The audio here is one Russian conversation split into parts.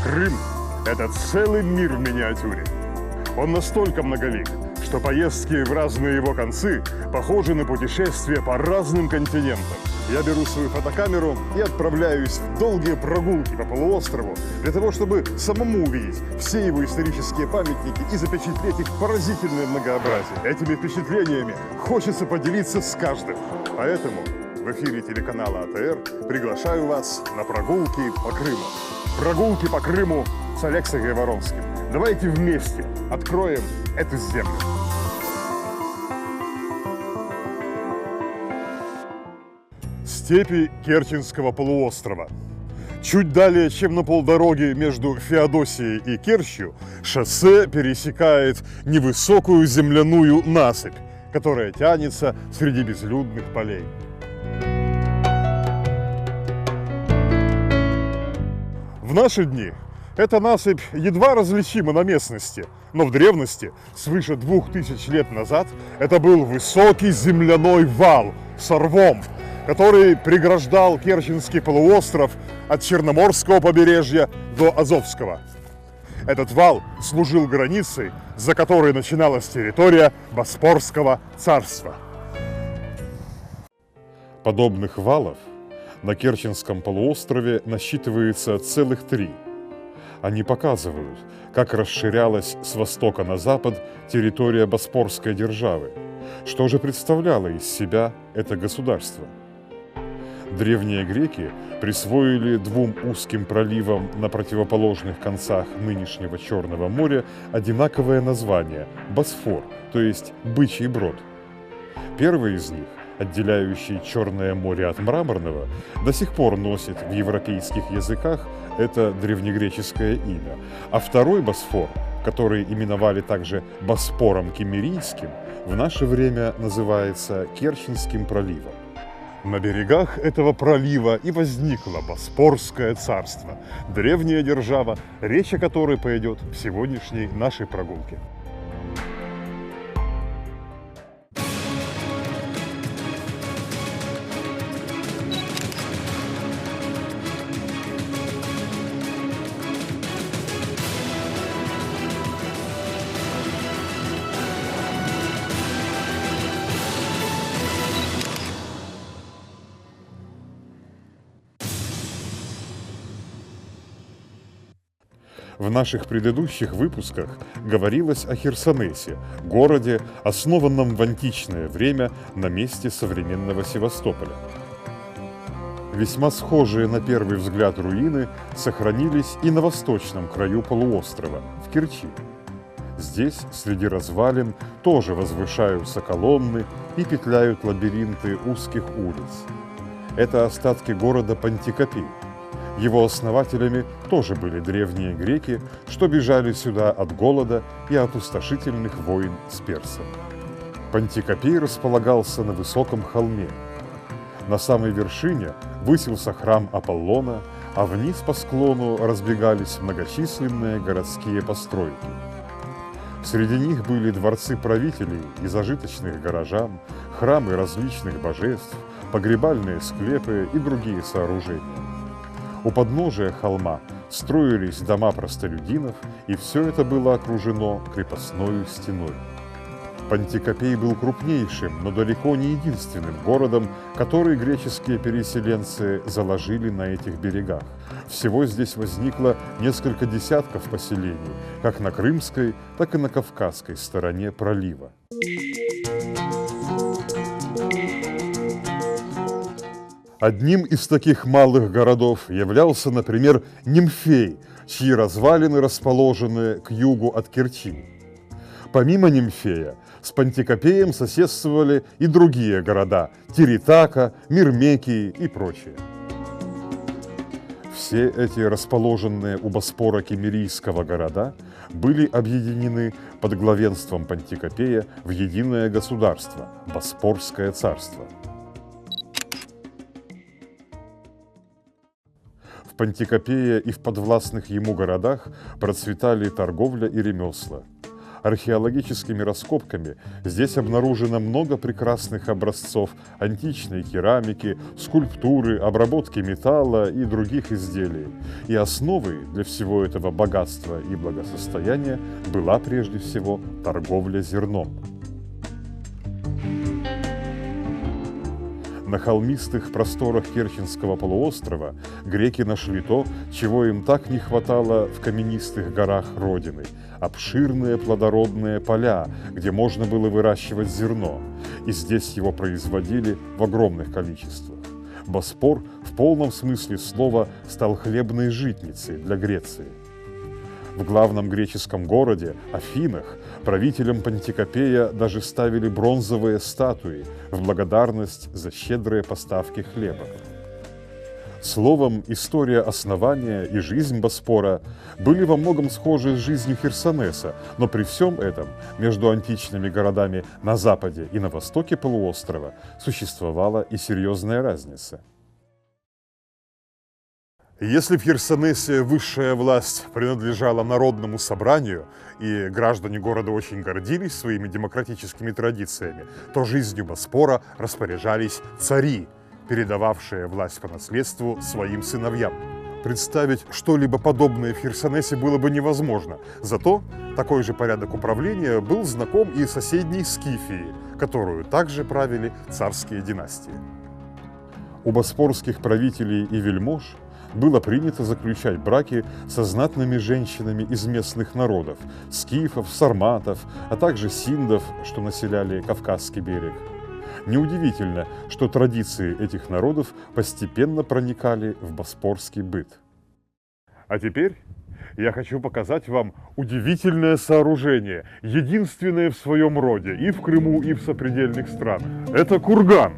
Крым – это целый мир в миниатюре. Он настолько многолик, что поездки в разные его концы похожи на путешествия по разным континентам. Я беру свою фотокамеру и отправляюсь в долгие прогулки по полуострову для того, чтобы самому увидеть все его исторические памятники и запечатлеть их поразительное многообразие. Этими впечатлениями хочется поделиться с каждым. Поэтому в эфире телеканала АТР приглашаю вас на прогулки по Крыму. Прогулки по Крыму с Алексеем Гайворонским. Давайте вместе откроем эту землю. Степи Керченского полуострова. Чуть далее, чем на полдороги между Феодосией и Керчью, шоссе пересекает невысокую земляную насыпь, которая тянется среди безлюдных полей. В наши дни эта насыпь едва различима на местности, но в древности, свыше 2000 лет назад, это был высокий земляной вал с рвом, который преграждал Керченский полуостров от Черноморского побережья до Азовского. Этот вал служил границей, за которой начиналась территория Боспорского царства. Подобных валов на Керченском полуострове насчитывается целых 3. Они показывают, как расширялась с востока на запад территория Боспорской державы. Что же представляло из себя это государство? Древние греки присвоили 2 узким проливам на противоположных концах нынешнего Черного моря одинаковое название – Босфор, то есть Бычий брод. Первый из них, отделяющий Черное море от Мраморного, до сих пор носит в европейских языках это древнегреческое имя, а второй Босфор, который именовали также Боспором Киммерийским, в наше время называется Керченским проливом. На берегах этого пролива и возникло Боспорское царство, древняя держава, речь о которой пойдет в сегодняшней нашей прогулке. В наших предыдущих выпусках говорилось о Херсонесе, городе, основанном в античное время на месте современного Севастополя. Весьма схожие на первый взгляд руины сохранились и на восточном краю полуострова, в Керчи. Здесь, среди развалин, тоже возвышаются колонны и петляют лабиринты узких улиц. Это остатки города Пантикопей. Его основателями тоже были древние греки, что бежали сюда от голода и от опустошительных войн с персами. Пантикопей располагался на высоком холме. На самой вершине высился храм Аполлона, а вниз по склону разбегались многочисленные городские постройки. Среди них были дворцы правителей и зажиточных горожан, храмы различных божеств, погребальные склепы и другие сооружения. У подножия холма строились дома простолюдинов, и все это было окружено крепостной стеной. Пантикопей был крупнейшим, но далеко не единственным городом, который греческие переселенцы заложили на этих берегах. Всего здесь возникло несколько десятков поселений, как на крымской, так и на кавказской стороне пролива. Одним из таких малых городов являлся, например, Нимфей, чьи развалины расположены к югу от Керчи. Помимо Нимфея, с Пантикопеем соседствовали и другие города – Тиритака, Мирмекии и прочие. Все эти расположенные у Боспора Киммерийского города были объединены под главенством Пантикопея в единое государство – Боспорское царство. В Пантикопее и в подвластных ему городах процветали торговля и ремесла. Археологическими раскопками здесь обнаружено много прекрасных образцов античной керамики, скульптуры, обработки металла и других изделий. И основой для всего этого богатства и благосостояния была прежде всего торговля зерном. На холмистых просторах Керченского полуострова греки нашли то, чего им так не хватало в каменистых горах Родины – обширные плодородные поля, где можно было выращивать зерно, и здесь его производили в огромных количествах. Боспор в полном смысле слова стал хлебной житницей для Греции. В главном греческом городе, Афинах, правителям Пантикопея даже ставили бронзовые статуи в благодарность за щедрые поставки хлеба. Словом, история основания и жизнь Боспора были во многом схожи с жизнью Херсонеса, но при всем этом между античными городами на западе и на востоке полуострова существовала и серьезная разница. Если в Херсонесе высшая власть принадлежала народному собранию, и граждане города очень гордились своими демократическими традициями, то жизнью Боспора распоряжались цари, передававшие власть по наследству своим сыновьям. Представить что-либо подобное в Херсонесе было бы невозможно, зато такой же порядок управления был знаком и соседней Скифии, которую также правили царские династии. У боспорских правителей и вельмож было принято заключать браки со знатными женщинами из местных народов – скифов, сарматов, а также синдов, что населяли Кавказский берег. Неудивительно, что традиции этих народов постепенно проникали в боспорский быт. А теперь я хочу показать вам удивительное сооружение, единственное в своем роде и в Крыму, и в сопредельных странах. Это курган,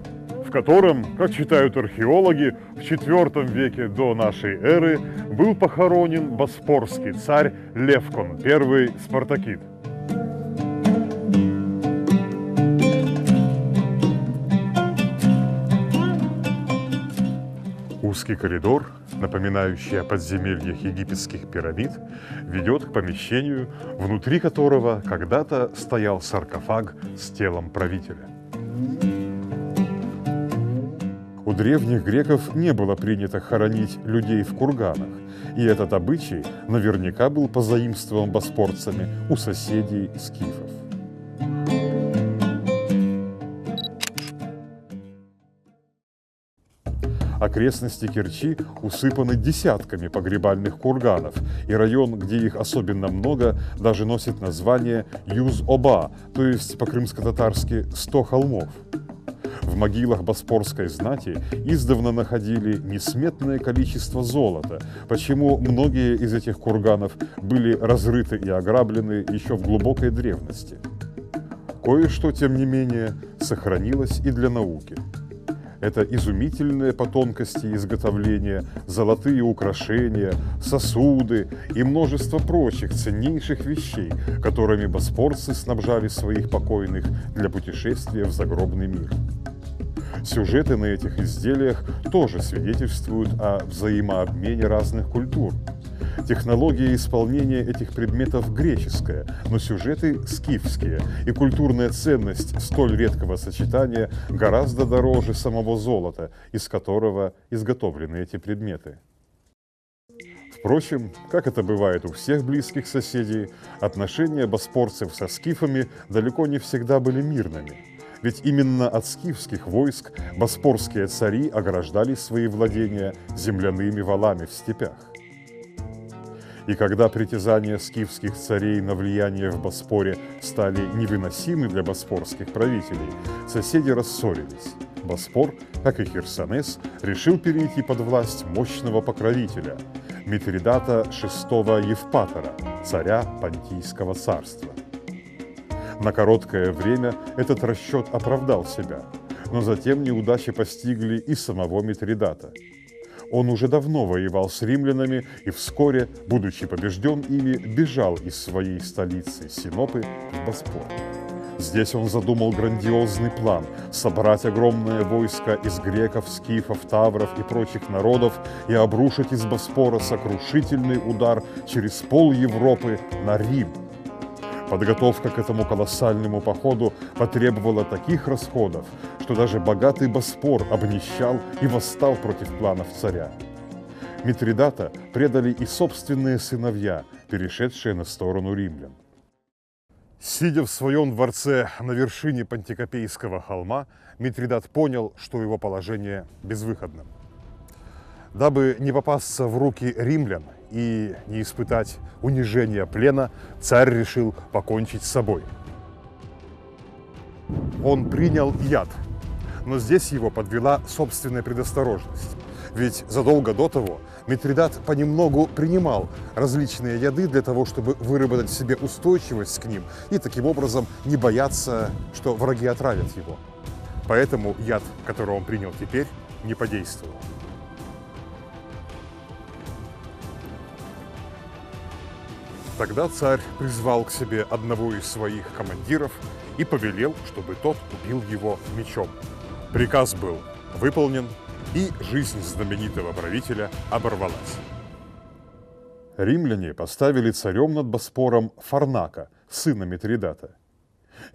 в котором, как считают археологи, в IV веке до нашей эры был похоронен боспорский царь Левкон, первый Спартакид. Узкий коридор, напоминающий о подземельях египетских пирамид, ведет к помещению, внутри которого когда-то стоял саркофаг с телом правителя. У древних греков не было принято хоронить людей в курганах, и этот обычай наверняка был позаимствован боспорцами у соседей скифов. Окрестности Керчи усыпаны десятками погребальных курганов, и район, где их особенно много, даже носит название Юз-Оба, то есть по-крымско-татарски «100 холмов». В могилах боспорской знати издавна находили несметное количество золота, почему многие из этих курганов были разрыты и ограблены еще в глубокой древности. Кое-что, тем не менее, сохранилось и для науки. Это изумительные по тонкости изготовления золотые украшения, сосуды и множество прочих ценнейших вещей, которыми боспорцы снабжали своих покойных для путешествия в загробный мир. Сюжеты на этих изделиях тоже свидетельствуют о взаимообмене разных культур. Технология исполнения этих предметов греческая, но сюжеты скифские, и культурная ценность столь редкого сочетания гораздо дороже самого золота, из которого изготовлены эти предметы. Впрочем, как это бывает у всех близких соседей, отношения боспорцев со скифами далеко не всегда были мирными. Ведь именно от скифских войск боспорские цари ограждали свои владения земляными валами в степях. И когда притязания скифских царей на влияние в Боспоре стали невыносимы для боспорских правителей, соседи рассорились. Боспор, как и Херсонес, решил перейти под власть мощного покровителя – Митридата VI Евпатора, царя Понтийского царства. На короткое время этот расчет оправдал себя, но затем неудачи постигли и самого Митридата. Он уже давно воевал с римлянами и вскоре, будучи побежден ими, бежал из своей столицы Синопы в Боспор. Здесь он задумал грандиозный план – собрать огромное войско из греков, скифов, тавров и прочих народов и обрушить из Боспора сокрушительный удар через пол Европы на Рим. Подготовка к этому колоссальному походу потребовала таких расходов, что даже богатый Боспор обнищал и восстал против планов царя. Митридата предали и собственные сыновья, перешедшие на сторону римлян. Сидя в своем дворце на вершине Пантикопейского холма, Митридат понял, что его положение безвыходно. Дабы не попасться в руки римлян и не испытать унижения плена, царь решил покончить с собой. Он принял яд, но здесь его подвела собственная предосторожность. Ведь задолго до того Митридат понемногу принимал различные яды для того, чтобы выработать в себе устойчивость к ним и таким образом не бояться, что враги отравят его. Поэтому яд, который он принял теперь, не подействовал. Тогда царь призвал к себе одного из своих командиров и повелел, чтобы тот убил его мечом. Приказ был выполнен, и жизнь знаменитого правителя оборвалась. Римляне поставили царем над Боспором Фарнака, сына Митридата.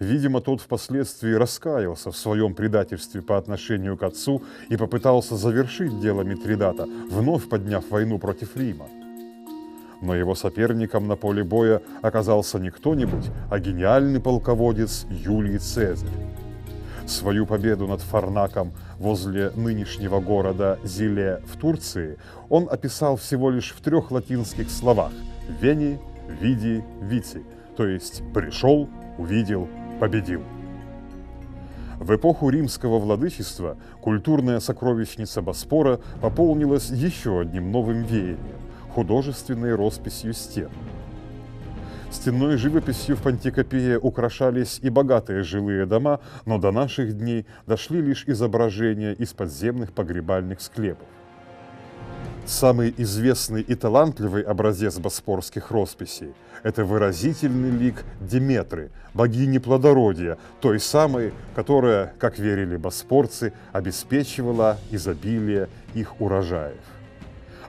Видимо, тот впоследствии раскаялся в своем предательстве по отношению к отцу и попытался завершить дело Митридата, вновь подняв войну против Рима. Но его соперником на поле боя оказался не кто-нибудь, а гениальный полководец Юлий Цезарь. Свою победу над Фарнаком возле нынешнего города Зиле в Турции он описал всего лишь в 3 латинских словах «Вени, види, вити», то есть «пришел, увидел, победил». В эпоху римского владычества культурная сокровищница Боспора пополнилась еще одним новым веянием – художественной росписью стен. Стенной живописью в Пантикопее украшались и богатые жилые дома, но до наших дней дошли лишь изображения из подземных погребальных склепов. Самый известный и талантливый образец боспорских росписей – это выразительный лик Деметры, богини плодородия, той самой, которая, как верили боспорцы, обеспечивала изобилие их урожаев.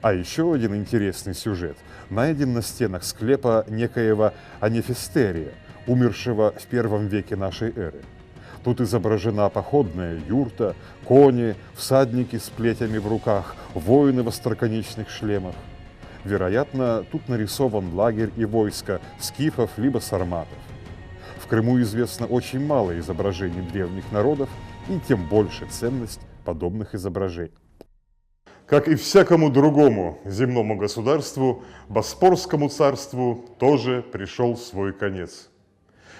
А еще один интересный сюжет найден на стенах склепа некоего Анефистерия, умершего в 1 веке нашей эры. Тут изображена походная юрта, кони, всадники с плетями в руках, воины в остроконечных шлемах. Вероятно, тут нарисован лагерь и войско скифов либо сарматов. В Крыму известно очень мало изображений древних народов, и тем больше ценность подобных изображений. Как и всякому другому земному государству, Боспорскому царству тоже пришел свой конец.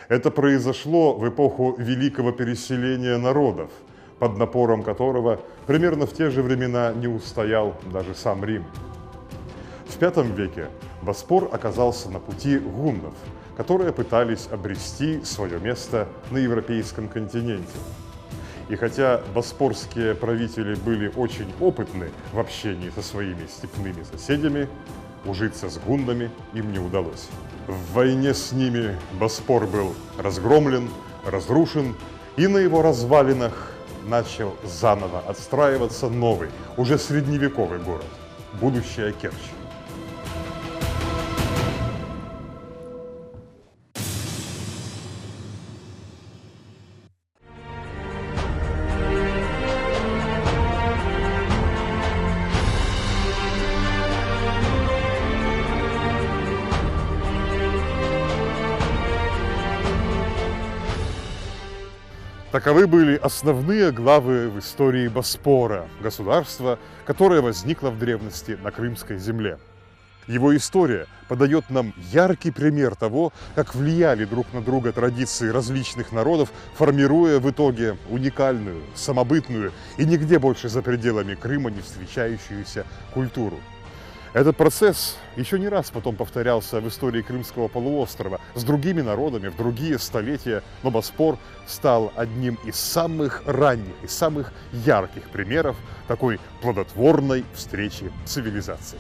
Это произошло в эпоху великого переселения народов, под напором которого примерно в те же времена не устоял даже сам Рим. В V веке Боспор оказался на пути гуннов, которые пытались обрести свое место на европейском континенте. И хотя боспорские правители были очень опытны в общении со своими степными соседями, ужиться с гуннами им не удалось. В войне с ними Боспор был разгромлен, разрушен, и на его развалинах начал заново отстраиваться новый, уже средневековый город – будущая Керчь. Таковы были основные главы в истории Боспора, государства, которое возникло в древности на Крымской земле. Его история подает нам яркий пример того, как влияли друг на друга традиции различных народов, формируя в итоге уникальную, самобытную и нигде больше за пределами Крыма не встречающуюся культуру. Этот процесс еще не раз потом повторялся в истории Крымского полуострова с другими народами в другие столетия, но Боспор стал одним из самых ранних и самых ярких примеров такой плодотворной встречи цивилизаций.